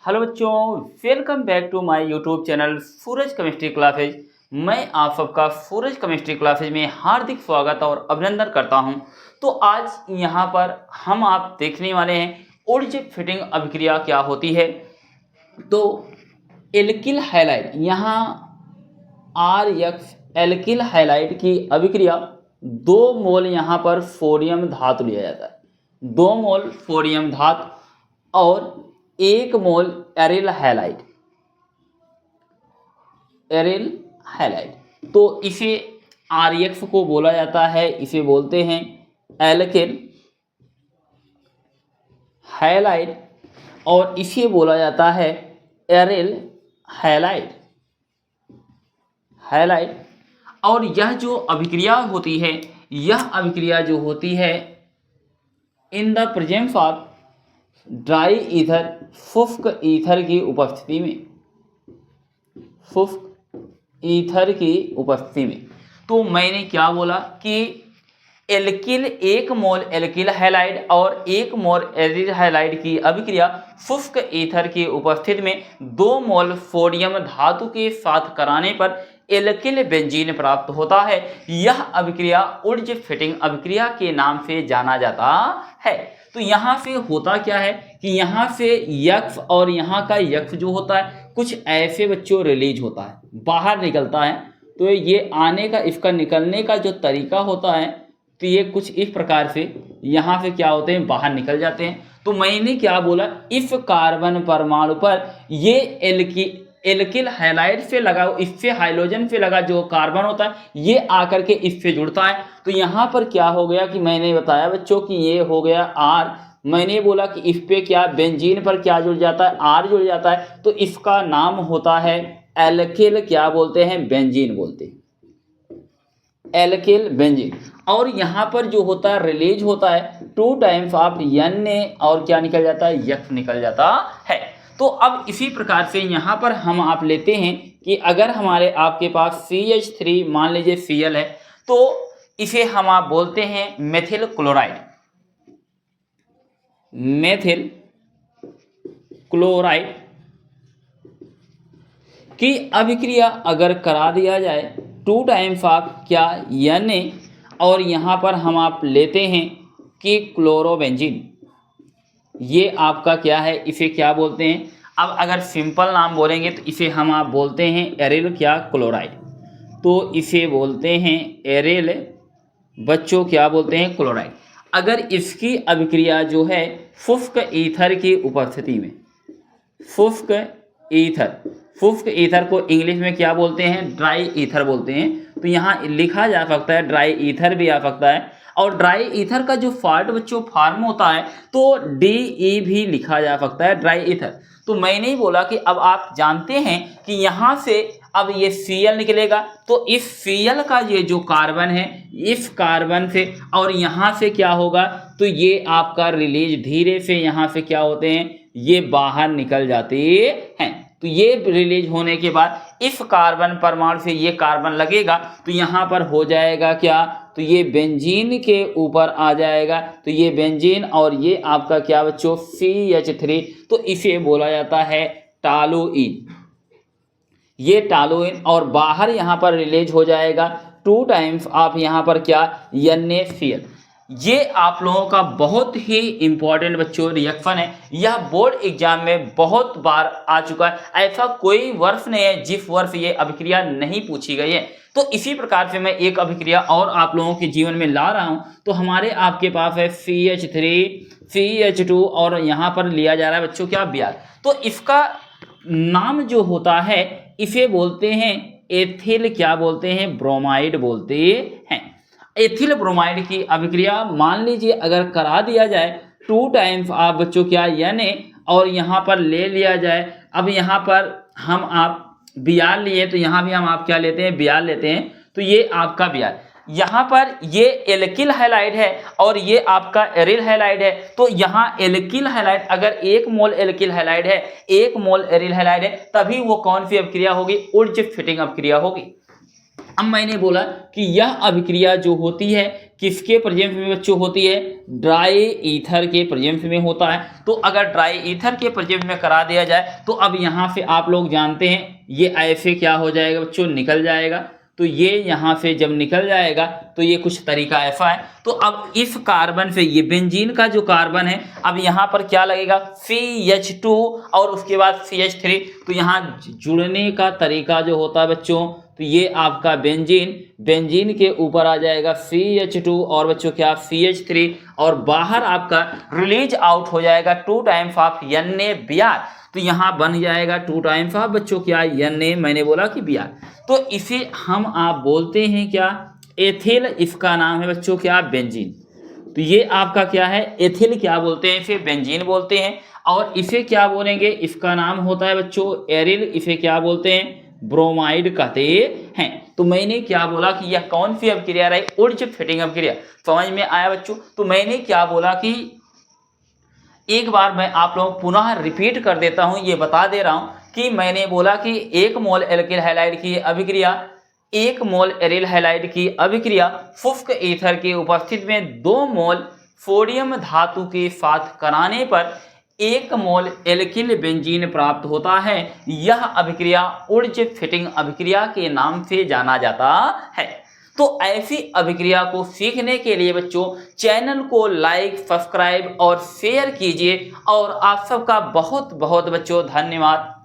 Hello बच्चों, welcome back to my YouTube channel Suraj chemistry classes. मैं आप सबका सूरज केमिस्ट्री क्लासेज में हार्दिक स्वागत और अभिनंदन करता हूं। तो आज यहां पर हम आप देखने वाले हैं ऊर्जा फिटिंग अभिक्रिया क्या होती है। तो एल्किल हैलाइड, यहाँ आर एक्स एल्किल हैलाइड की अभिक्रिया 2 मोल यहाँ पर सोडियम धातु लिया जाता है, 2 मोल सोडियम धातु और 1 मोल एरिल हैलाइड। एरिल हैलाइड तो इसे RX को बोला जाता है, इसे बोलते हैं एल्किल हैलाइड और इसे बोला जाता है एरिल हैलाइड। और यह जो अभिक्रिया होती है, यह अभिक्रिया जो होती है in the presence of dry ether, शुष्क ईथर की उपस्थिति में, शुष्क ईथर की उपस्थिति में। तो मैंने क्या बोला कि एल्किल 1 मोल एल्किल हैलाइड और 1 मोल एरिल हैलाइड की अभिक्रिया शुष्क ईथर की उपस्थिति में 2 मोल सोडियम धातु के साथ कराने पर एल्किल बेंजीन प्राप्त होता है। यह अभिक्रिया ऊर्जा फिटिंग अभिक्रिया के नाम से जाना जाता है। तो यहाँ से होता क्या है कि यहाँ से यक्ष और यहाँ का यक्ष जो होता है कुछ ऐसे बच्चों रिलीज होता है, बाहर निकलता है। तो ये आने का, इसका निकलने का जो तरीका होता है, तो ये कुछ इस प्रकार से यहाँ से क्या होते हैं, बाहर निकल जाते हैं। तो मैंने क्या बोला, इस कार्बन परमाणु पर ये एल्किल हैलाइड से लगा, इससे हाइड्रोजन से लगा जो कार्बन होता है, ये आकर के इससे जुड़ता है। तो यहाँ पर क्या हो गया कि मैंने बताया बच्चों कि ये हो गया R। मैंने बोला कि इस पे क्या बेंजीन पर क्या जुड़ जाता है, R जुड़ जाता है। तो इसका नाम होता है एल्किल, क्या बोलते हैं, बेंजीन बोलते हैं, एल्किल बेंजीन। और यहाँ पर जो होता है रिलीज होता है 2 टाइम्स ऑफ Na और क्या निकल जाता है, यक्ष निकल जाता है। तो अब इसी प्रकार से यहाँ पर हम आप लेते हैं कि अगर हमारे आपके पास CH3 मान लीजिए Cl है, तो इसे हम आप बोलते हैं मेथिल क्लोराइड। मेथिल क्लोराइड की अभिक्रिया अगर करा दिया जाए 2 टाइम्स ऑफ क्या Na और यहाँ पर हम आप लेते हैं कि क्लोरोबेंजीन, ये आपका क्या है, इसे क्या बोलते हैं। अब अगर सिंपल नाम बोलेंगे तो इसे हम आप बोलते हैं एरिल क्या क्लोराइड। तो इसे बोलते हैं एरिल बच्चों क्या बोलते हैं, क्लोराइड। अगर इसकी अभिक्रिया जो है शुष्क ईथर की उपस्थिति में, शुष्क ईथर को इंग्लिश में क्या बोलते हैं, ड्राई ईथर बोलते हैं। तो यहाँ लिखा जा सकता है ड्राई ईथर भी आ सकता है। और ड्राई ईथर का जो पार्ट बच्चों फॉर्म होता है तो DE भी लिखा जा सकता है, ड्राई ईथर। तो मैंने ही बोला कि अब आप जानते हैं कि यहाँ से अब ये Cl निकलेगा, तो इस Cl का ये जो कार्बन है, इस कार्बन से और यहाँ से क्या होगा, तो ये आपका रिलीज धीरे से यहाँ से क्या होते हैं, ये बाहर निकल जाते हैं। तो ये रिलीज होने के बाद इस कार्बन परमाणु से ये कार्बन लगेगा, तो यहाँ पर हो जाएगा क्या, तो ये बेंजीन के ऊपर आ जाएगा। तो ये बेंजीन और ये आपका क्या बच्चों, CH3। तो इसे बोला जाता है टॉलुइन, ये टॉलुइन। और बाहर यहाँ पर रिलीज हो जाएगा 2 टाइम्स आप यहाँ पर क्या, NaCl। ये आप लोगों का बहुत ही इंपॉर्टेंट बच्चों रिएक्शन है। यह बोर्ड एग्जाम में बहुत बार आ चुका है, ऐसा कोई वर्ष नहीं है जिस वर्ष ये अभिक्रिया नहीं पूछी गई है। तो इसी प्रकार से मैं एक अभिक्रिया और आप लोगों के जीवन में ला रहा हूं। तो हमारे आपके पास है CH3 CH2 और यहाँ पर लिया जा रहा है बच्चों क्या, Br। तो इसका नाम जो होता है इसे बोलते हैं एथिल क्या बोलते हैं, ब्रोमाइड बोलते हैं। एथिल ब्रोमाइड की अभिक्रिया मान लीजिए अगर करा दिया जाए 2 टाइम्स आप बच्चों क्या Na और यहाँ पर ले लिया जाए। अब यहाँ पर हम आप Br लिए, तो यहाँ भी हम आप क्या लेते हैं, Br लेते हैं। तो ये आपका Br, यहाँ पर ये एल्किल हैलाइड है और ये आपका एरिल हैलाइड है। तो यहाँ एल्किल हैलाइड, अगर 1 मोल एल्किल हैलाइड है, 1 मोल एरिल हैलाइड है, तभी वो कौन सी अभिक्रिया होगी, ऊर्जा फिटिंग अभिक्रिया होगी। अब मैंने बोला कि यह अभिक्रिया जो होती है किसके प्रेजेंस में बच्चों होती है? ड्राई ईथर के प्रेजेंस में होता है। तो अगर ड्राई ईथर के प्रेजेंस में करा दिया जाए तो अब यहाँ से आप लोग जानते हैं ये ऐसे क्या हो जाएगा बच्चों, निकल जाएगा। तो ये यहाँ से जब निकल जाएगा तो ये कुछ तरीका ऐसा है। तो अब इस कार्बन से, ये बेंजीन का जो कार्बन है, अब यहाँ पर क्या लगेगा? CH2 और उसके बाद CH3। तो यहाँ जुड़ने का तरीका जो होता है बच्चों, तो ये आपका बेंजीन के ऊपर आ जाएगा CH2 और बच्चों क्या? CH3, और बाहर आपका रिलीज आउट हो जाएगा 2 टाइम्स ऑफ NaBr। तो यहाँ बन जाएगा 2 टाइम्स ऑफ बच्चों क्या? Na, मैंने बोला कि Br। तो इसे हम आप बोलते हैं क्या? एथिल। इसका नाम है बच्चों क्या? बेंजीन। तो ये आपका क्या है? एथिल क्या बोलते हैं? इसे बेंजीन बोलते हैं। और इसे क्या बोलेंगे? इसका नाम होता है बच्चों एरिल। इसे क्या बोलते हैं? ब्रोमाइड कहते हैं। तो मैंने क्या बोला कि यह कौन सी अभिक्रिया रही? ऊर्ज फिटिंग अभिक्रिया। समझ में आया बच्चों? तो मैंने क्या बोला कि एक बार मैं आप लोगों को पुनः रिपीट कर देता हूं, ये बता दे रहा हूं कि मैंने बोला कि 1 मोल एल्किल हैलाइड की अभिक्रिया 1 मोल एरिल हैलाइड की अभिक्रिया शुष्क ईथर की उपस्थिति में 2 मोल सोडियम धातु के साथ कराने पर 1 मोल एल्किल बेंजीन प्राप्त होता है। यह अभिक्रिया ऊर्ज फिटिंग अभिक्रिया के नाम से जाना जाता है। तो ऐसी अभिक्रिया को सीखने के लिए बच्चों चैनल को लाइक, सब्सक्राइब और शेयर कीजिए। और आप सबका बहुत बहुत बच्चों धन्यवाद।